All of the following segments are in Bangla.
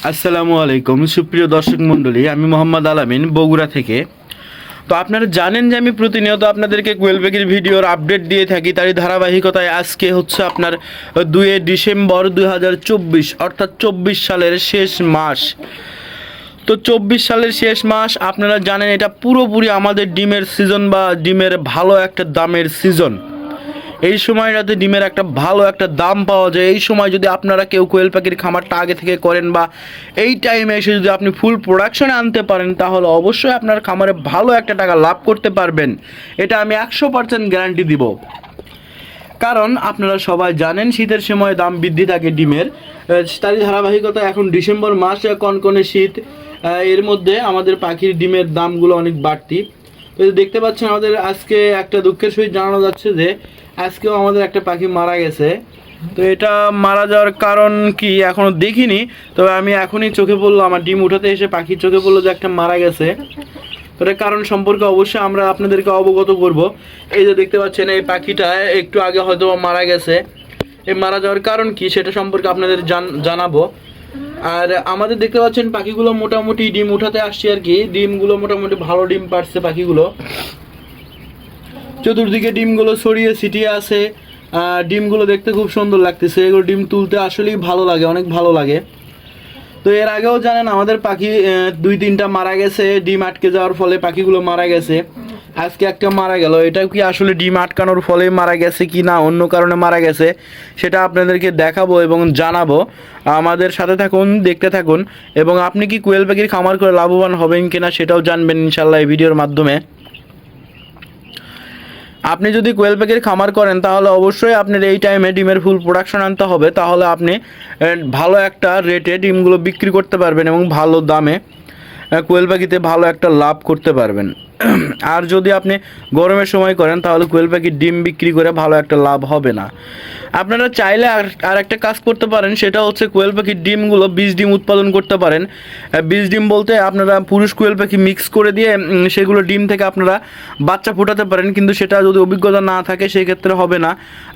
আসসালামু আলাইকুম সুপ্রিয় দর্শক মণ্ডলী, আমি মোহাম্মদ আলামিন বগুড়া থেকে। তো আপনারা জানেন যে আমি প্রতিনিয়ত আপনাদেরকে কোয়েল পাখির ভিডিওর আপডেট দিয়ে থাকি। তারই ধারাবাহিকতায় আজকে হচ্ছে আপনার 2 ডিসেম্বর 2024, অর্থাৎ 24 সালের শেষ মাস। তো 24 সালের শেষ মাস, আপনারা জানেন এটা পুরোপুরি আমাদের ডিমের সিজন বা ডিমের ভালো একটা দামের সিজন। এই সময়টাতে ডিমের একটা ভালো একটা দাম পাওয়া যায়। এই সময় যদি আপনারা কেউ কোয়েল পাখির খামারটা আগে থেকে করেন বা এই টাইমে এসে যদি আপনি ফুল প্রোডাকশনে আনতে পারেন, তাহলে অবশ্যই আপনার খামারে ভালো একটা টাকা লাভ করতে পারবেন। এটা আমি 100% গ্যারান্টি দিব। কারণ আপনারা সবাই জানেন শীতের সময় দাম বৃদ্ধি থাকে ডিমের। তারই ধারাবাহিকতা এখন ডিসেম্বর মাস, কনকনে শীত, এর মধ্যে আমাদের পাখির ডিমের দামগুলো অনেক বাড়তি। তো দেখতে পাচ্ছেন আমাদের আজকে একটা দুঃখের সহিত জানানো যাচ্ছে যে আজকেও আমাদের একটা পাখি মারা গেছে। তো এটা মারা যাওয়ার কারণ কি এখনও দেখিনি, তবে আমি এখনই চোখে পড়লো, আমার ডিম উঠাতে এসে পাখির চোখে পড়লো যে একটা মারা গেছে। তো এটার কারণ সম্পর্কে অবশ্যই আমরা আপনাদেরকে অবগত করব। এই যে দেখতে পাচ্ছেন এই পাখিটা একটু আগে হয়তো মারা গেছে। এই মারা যাওয়ার কারণ কি সেটা সম্পর্কে আপনাদের জানাবো। আর আমাদের দেখতে পাচ্ছেন পাখিগুলো মোটামুটি ডিম উঠাতে আসছে আর কি। ডিমগুলো মোটামুটি ভালো ডিম পাড়ছে পাখিগুলো। চতুর্দিকে ডিমগুলো ছড়িয়ে ছিটিয়ে আছে। ডিমগুলো দেখতে খুব সুন্দর লাগতেছে। এগুলো ডিম তুলতে আসলেই ভালো লাগে, অনেক ভালো লাগে। তো এর আগেও জানেন আমাদের পাখি 2-3টা মারা গেছে, ডিম আটকে যাওয়ার ফলে পাখিগুলো মারা গেছে। আজকে একটা মারা গেল। এটা কি আসলে ডিম আটকানোর ফলে মারা গেছে কি না অন্য কারণে মারা গেছে সেটা আপনাদেরকে দেখাবো এবং জানাবো। আমাদের সাথে থাকুন, দেখতে থাকুন, এবং আপনি কি কোয়েল পাখির খামার করে লাভবান হবেন কিনা সেটাও জানবেন ইনশাল্লাহ এই ভিডিওর মাধ্যমে। আপনি যদি কোয়েল পাখির খামার করেন তাহলে অবশ্যই আপনার এই টাইমে ডিমের ফুল প্রোডাকশন আনতে হবে, তাহলে আপনি ভালো একটা রেটে ডিমগুলো বিক্রি করতে পারবেন এবং ভালো দামে কোয়েল পাখিতে ভালো একটা লাভ করতে পারবেন। আর যদি আপনি গরমের সময় করেন তাহলে কোয়েল পাখির ডিম বিক্রি করে ভালো একটা লাভ হবে না। আপনারা চাইলে আর একটা কাজ করতে পারেন, সেটা হচ্ছে কোয়েল পাখির ডিমগুলো বীজ ডিম উৎপাদন করতে পারেন। বীজ ডিম বলতে আপনারা পুরুষ কোয়েল পাখি মিক্স করে দিয়ে সেগুলো ডিম থেকে আপনারা বাচ্চা ফোটাতে পারেন, কিন্তু সেটা যদি অভিজ্ঞতা না থাকে সেক্ষেত্রে হবে না।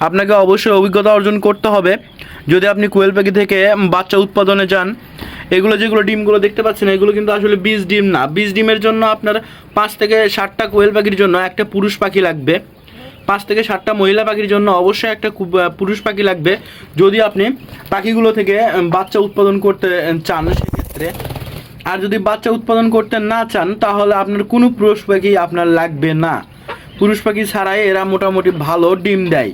আপনাকে অবশ্যই অভিজ্ঞতা অর্জন করতে হবে যদি আপনি কোয়েল পাখি থেকে বাচ্চা উৎপাদনে যান। এগুলো যেগুলো ডিমগুলো দেখতে পাচ্ছেন এগুলো কিন্তু আসলে বীজ ডিম না। বীজ ডিমের জন্য আপনার 5 থেকে 7টা কোয়েল পাখির জন্য একটা পুরুষ পাখি লাগবে। 5 থেকে 7টা মহিলা পাখির জন্য অবশ্যই একটা পুরুষ পাখি লাগবে যদি আপনি পাখিগুলো থেকে বাচ্চা উৎপাদন করতে চান সেক্ষেত্রে। আর যদি বাচ্চা উৎপাদন করতে না চান তাহলে আপনার কোনো পুরুষ পাখি আপনার লাগবে না। পুরুষ পাখি ছাড়াই এরা মোটামুটি ভালো ডিম দেয়,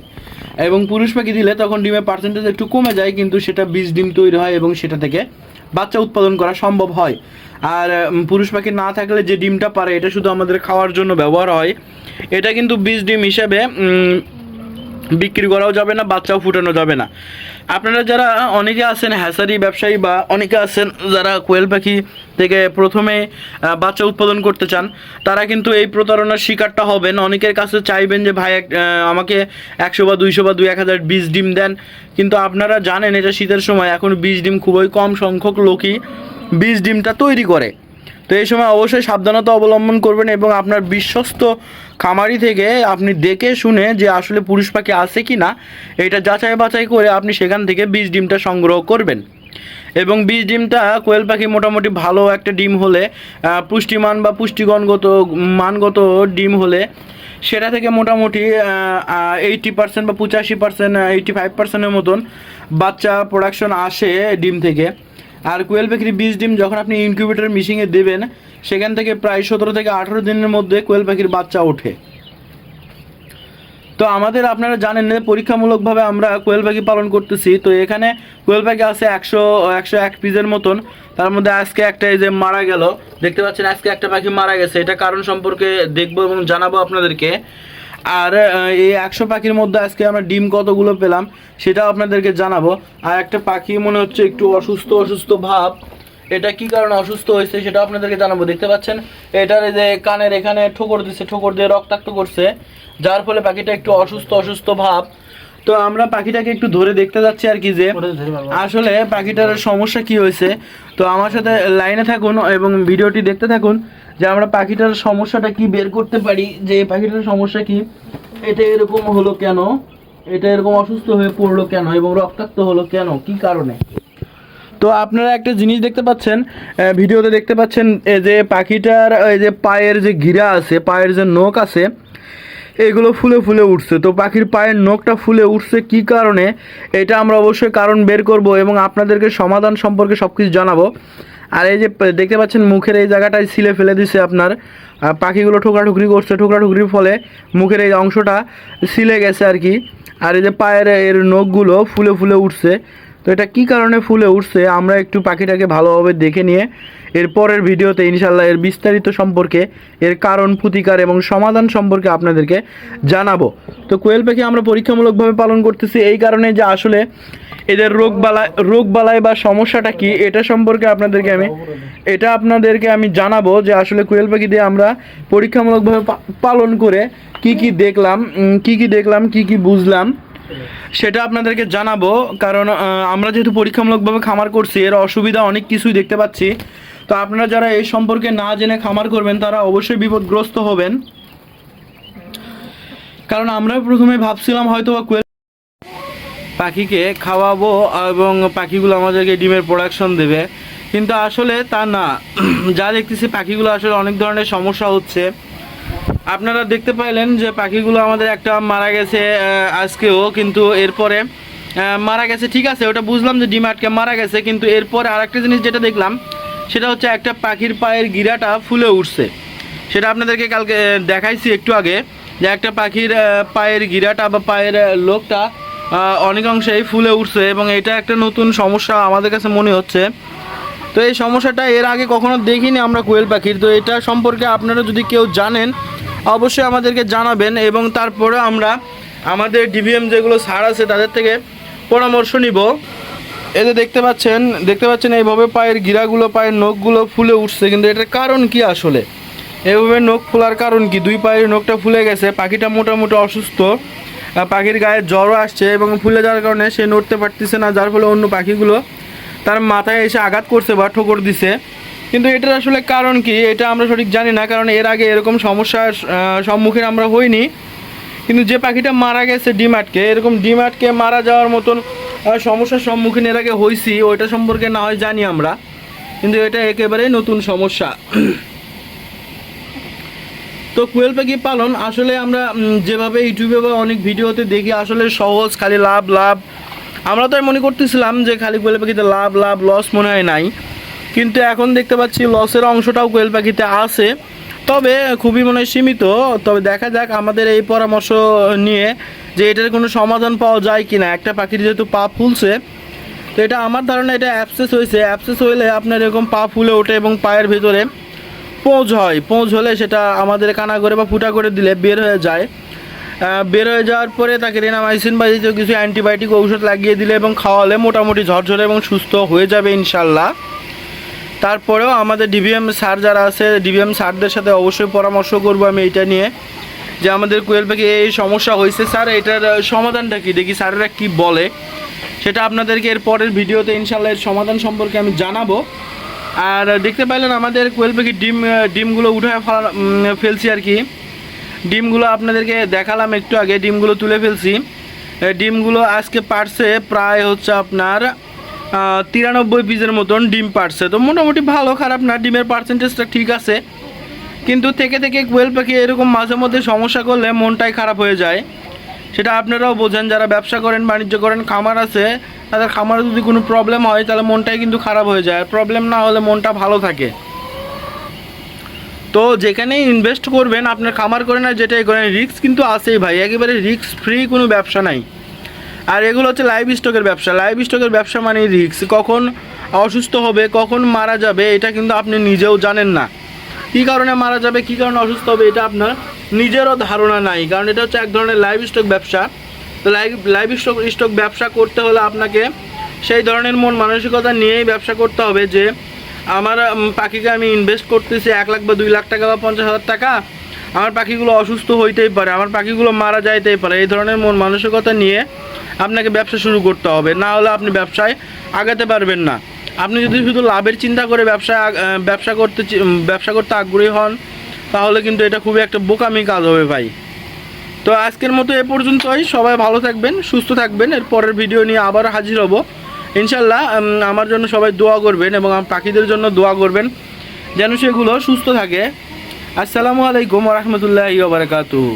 এবং পুরুষ পাখি দিলে তখন ডিমের পার্সেন্টেজ একটু কমে যায়, কিন্তু সেটা বীজ ডিম তৈরি হয় এবং সেটা থেকে বাচ্চা উৎপাদন করা সম্ভব হয়। আর পুরুষ পাখি না থাকলে যে ডিমটা পারে এটা শুধু আমাদের খাওয়ার জন্য ব্যবহার হয়। এটা কিন্তু বীজ ডিম হিসেবে বিক্রি করাও যাবে না, বাচ্চাও ফুটানো যাবে না। আপনারা যারা অনেকে আছেন হ্যাচারি ব্যবসায়ী বা অনেকে আছেন যারা কোয়েল পাখি থেকে প্রথমে বাচ্চা উৎপাদন করতে চান, তারা কিন্তু এই প্রতারণার শিকারটা হবেন। অনেকের কাছে চাইবেন যে ভাই আমাকে 100 বা 200 বা 2-1000 বীজ ডিম দেন, কিন্তু আপনারা জানেন এটা শীতের সময়, এখন বীজ ডিম খুবই কম সংখ্যক লোকই বীজ ডিমটা তৈরি করে। তো এই সময় অবশ্যই সাবধানতা অবলম্বন করবেন এবং আপনার বিশ্বস্ত খামারি থেকে আপনি দেখে শুনে যে আসলে পুরুষ পাখি আছে কি না এটা যাচাই বাছাই করে আপনি সেখান থেকে বীজ ডিমটা সংগ্রহ করবেন। এবং বীজ ডিমটা কোয়েল পাখি মোটামুটি ভালো একটা ডিম হলে, পুষ্টিমান বা পুষ্টিগণগত মানগত ডিম হলে সেটা থেকে মোটামুটি 80% বা 85%, 85%-এর মতন বাচ্চা প্রোডাকশন আসে ডিম থেকে। আর কোয়েল পাখির বীজ ডিম যখন আপনি ইনকিউবেটর মেশিনে দেবেন সেখান থেকে প্রায় 17 থেকে 18 দিনের মধ্যে কোয়েল পাখির বাচ্চা ওঠে। তো আমাদের আপনারা জানেন যে পরীক্ষামূলকভাবে আমরা কোয়েল পাখি পালন করতেছি। তো এখানে কোয়েল পাখি আছে 101 পিসের মতন। তার মধ্যে আজকে একটা এই যে মারা গেল, দেখতে পাচ্ছেন আজকে একটা পাখি মারা গেছে। এটা কারণ সম্পর্কে দেখবো এবং জানাবো আপনাদেরকে। আর এই 100 পাখির মধ্যে আজকে আমরা ডিম কতগুলো পেলাম সেটাও আপনাদেরকে জানাবো। আর একটা পাখি মনে হচ্ছে একটু অসুস্থ অসুস্থ ভাব, এটা কি কারণে অসুস্থ হয়েছে সেটা আপনাদেরকে জানাবো। দেখতে পাচ্ছেন এটার যে কানের এখানে ঠোকর দিচ্ছে, ঠোকর দিয়ে রক্তাক্ত করছে, যার ফলে পাখিটা একটু অসুস্থ অসুস্থ ভাব। তো আমরা পাখিটাকে একটু ধরে দেখতে যাচ্ছি আর কি যে আসলে পাখিটার সমস্যা কি হয়েছে। তো আমার সাথে লাইনে থাকুন এবং ভিডিওটি দেখতে থাকুন যে আমরা পাখিটার সমস্যাটা কি বের করতে পারি, যে পাখিটার সমস্যা কি, এটা এরকম হলো কেন, এটা এরকম অসুস্থ হয়ে পড়লো কেন এবং রক্তাক্ত হলো কেন, কি কারণে। তো আপনারা একটা জিনিস দেখতে পাচ্ছেন, ভিডিওতে দেখতে পাচ্ছেন এই যে পাখিটার এই যে পায়ের যে গিরা আছে, পায়ের যে নখ আছে, এগুলো ফুলে ফুলে উঠছে। তো পাখির পায়ের নখটা ফুলে উঠছে কী কারণে, এটা আমরা অবশ্যই কারণ বের করব এবং আপনাদেরকে সমাধান সম্পর্কে সব কিছু জানাবো। আর এই যে দেখতে পাচ্ছেন মুখের এই জায়গাটায় ছিলে ফেলে দিছে আপনার, পাখিগুলো ঠোকরাঠুকরি করছে, ঠোকরাঠুকরির ফলে মুখের এই অংশটা ছিলে গেছে আর কি। আর এই যে পায়ের এর নখগুলো ফুলে ফুলে উঠছে। তো এটা কী কারণে ফুলে উঠছে আমরা একটু পাখিটাকে ভালোভাবে দেখে নিয়ে এর পরের ভিডিওতে ইনশাল্লাহ এর বিস্তারিত সম্পর্কে, এর কারণ প্রতিকার এবং সমাধান সম্পর্কে আপনাদেরকে জানাবো। তো কোয়েল পাখি আমরা পরীক্ষামূলকভাবে পালন করতেছি এই কারণে যে আসলে এদের রোগবালাই বা সমস্যাটা কি এটা সম্পর্কে আপনাদেরকে আমি জানাবো, যে আসলে কোয়েল পাখি দিয়ে আমরা পরীক্ষামূলকভাবে পালন করে কি দেখলাম কি বুঝলাম সেটা আপনাদেরকে জানাবো। কারণ আমরা যেহেতু পরীক্ষামূলকভাবে খামার করছি, এর অসুবিধা অনেক কিছুই দেখতে পাচ্ছি। তো আপনারা যারা এই সম্পর্কে না জেনে খামার করবেন তারা অবশ্যই বিপদগ্রস্ত হবেন। কারণ আমরা প্রথমে ভাবছিলাম হয়তো বা কোয়েল পাখিকে খাওয়াবো এবং পাখিগুলো আমাদেরকে ডিমের প্রোডাকশন দেবে, কিন্তু আসলে তা না। যা দেখতেছি পাখিগুলো আসলে অনেক ধরনের সমস্যা হচ্ছে। আপনারা দেখতে পাইলেন যে পাখিগুলো আমাদের একটা মারা গেছে আজকেও, কিন্তু এরপরে মারা গেছে, ঠিক আছে, ওটা বুঝলাম যে ডিম আটকে মারা গেছে, কিন্তু এরপরে আরেকটা জিনিস যেটা দেখলাম সেটা হচ্ছে একটা পাখির পায়ের গিরাটা ফুলে উঠছে। সেটা আপনাদেরকে কালকে দেখাইছি একটু আগে, যে একটা পাখির পায়ের গিরাটা বা পায়ের লোকটা অনেকাংশেই ফুলে উঠছে এবং এটা একটা নতুন সমস্যা আমাদের কাছে মনে হচ্ছে। তো এই সমস্যাটা এর আগে কখনো দেখিনি আমরা কোয়েল পাখির। তো এটা সম্পর্কে আপনারা যদি কেউ জানেন অবশ্যই আমাদেরকে জানাবেন, এবং তারপরে আমরা আমাদের ডিভিএম যেগুলো স্যার আছে তাদের থেকে পরামর্শ নিব। এতে দেখতে পাচ্ছেন এইভাবে পায়ের গিরাগুলো, পায়ের নখগুলো ফুলে উঠছে, কিন্তু এটার কারণ কি আসলে, এইভাবে নখ ফোলার কারণ কি? দুই পায়ের নখটা ফুলে গেছে, পাখিটা মোটামুটি অসুস্থ, পাখির গায়ে জ্বরও আসছে এবং ফুলে যাওয়ার কারণে সে নড়তে পারতেছে না, যার ফলে অন্য পাখিগুলো তার মাথায় এসে আঘাত করছে বা ঠোকর দিছে। কিন্তু এটার আসলে কারণ কি এটা আমরা সঠিক জানি না, কারণ এর আগে এরকম সমস্যার সম্মুখীন আমরা হইনি। কিন্তু যে পাখিটা মারা গেছে ডিম আটকে, এরকম ডিম আটকে মারা যাওয়ার মতন সমস্যার সম্মুখীন এর আগে হয়েছি, ওইটা সম্পর্কে না হয় জানি আমরা, কিন্তু এটা একেবারেই নতুন সমস্যা। তো কোয়েল পাখি পালন আসলে আমরা যেভাবে ইউটিউবে বা অনেক ভিডিওতে দেখি আসলে সহজ, খালি লাভ। আমরা তো মনে করতেছিলাম যে খালি কোয়েল পাখিতে লাভ, লস মনে হয় নাই, কিন্তু এখন দেখতে পাচ্ছি লসের অংশটাও কোয়েল পাখিতে আছে, তবে খুবই মনে হয় সীমিত। তবে দেখা যাক আমাদের এই পরামর্শ নিয়ে যে এটার কোনো সমাধান পাওয়া যায় কি না। একটা পাখির যেহেতু পা ফুলছে, তো এটা আমার ধারণা এটা অ্যাবসেস হয়েছে। অ্যাবসেস হইলে আপনার এরকম পা ফুলে ওঠে এবং পায়ের ভিতরে পোঁজ হলে সেটা আমাদের কানা করে বা ফুটা করে দিলে বের হয়ে যায়। বের হয়ে যাওয়ার পরে তাকে রিনামাইসিন বা জাতীয় কিছু অ্যান্টিবায়োটিক ঔষধ লাগিয়ে দিলে এবং খাওয়ালে মোটামুটি ঝরঝরে এবং সুস্থ হয়ে যাবে ইনশাল্লাহ। তারপরেও আমাদের ডিভিএম স্যার যারা আছে, ডিভিএম স্যারদের সাথে অবশ্যই পরামর্শ করবো আমি এইটা নিয়ে, যে আমাদের কোয়েল পাখি এই সমস্যা হয়েছে, স্যার এটার সমাধানটা কী, দেখি স্যারেরা কী বলে। সেটা আপনাদেরকে এর পরের ভিডিওতে ইনশাল্লাহ এর সমাধান সম্পর্কে আমি জানাবো। আর দেখতে পাইলেন আমাদের কোয়েল পাখির ডিমগুলো উঠে ফেলছি আর কি। ডিমগুলো আপনাদেরকে দেখালাম একটু আগে, ডিমগুলো তুলে ফেলছি। ডিমগুলো আজকে পারছে প্রায় হচ্ছে আপনার 93 পিসের মতন ডিম পারছে। তো মোটামুটি ভালো, খারাপ না, ডিমের পার্সেন্টেজটা ঠিক আছে। কিন্তু থেকে কোয়েল পাখি এরকম মাঝে মধ্যে সমস্যা করলে মনটাই খারাপ হয়ে যায়। সেটা আপনারাও বোঝেন, যারা ব্যবসা করেন, বাণিজ্য করেন, খামার আছে, তাদের খামারে যদি কোনো প্রবলেম হয় তাহলে মনটাই কিন্তু খারাপ হয়ে যায়। প্রবলেম না হলে মনটা ভালো থাকে। তো যেখানেই ইনভেস্ট করবেন, আপনার খামার করেন আর যেটাই করেন, রিস্ক কিন্তু আছেই ভাই, একেবারে রিস্ক ফ্রি কোনো ব্যবসা নাই। আর এগুলো হচ্ছে লাইভ স্টকের ব্যবসা মানে রিস্ক। কখন অসুস্থ হবে, কখন মারা যাবে এটা কিন্তু আপনি নিজেও জানেন না। কী কারণে মারা যাবে, কী কারণে অসুস্থ হবে এটা আপনার নিজেরও ধারণা নাই, কারণ এটা হচ্ছে এক ধরনের লাইভ স্টক ব্যবসা। তো লাইভ স্টক ব্যবসা করতে হলে আপনাকে সেই ধরনের মন মানসিকতা নিয়েই ব্যবসা করতে হবে, যে আমার পাখিকে আমি ইনভেস্ট করতেছি 1 লাখ বা 2 লাখ টাকা বা 50,000 টাকা, আমার পাখিগুলো অসুস্থ হইতেই পারে, আমার পাখিগুলো মারা যাইতেই পারে, এই ধরনের মন মানসিকতা নিয়ে আপনাকে ব্যবসা শুরু করতে হবে। না হলে আপনি ব্যবসায় আগাতে পারবেন না। আপনি যদি শুধু লাভের চিন্তা করে ব্যবসা করতে আগ্রহী হন, তাহলে কিন্তু এটা খুবই একটা বোকামি কাজ হবে ভাই। তো আজকের মতো এ পর্যন্তই। সবাই ভালো থাকবেন, সুস্থ থাকবেন। এর পরের ভিডিও নিয়ে আবার হাজির হব। ইনশাল্লাহ আমার জন্য সবাই দোয়া করবেন এবং আমার পাখিদের জন্য দোয়া করবেন যেন সেগুলো সুস্থ থাকে। আসসালামু আলাইকুম ওয়া রাহমাতুল্লাহি ওয়া বারাকাতুহু।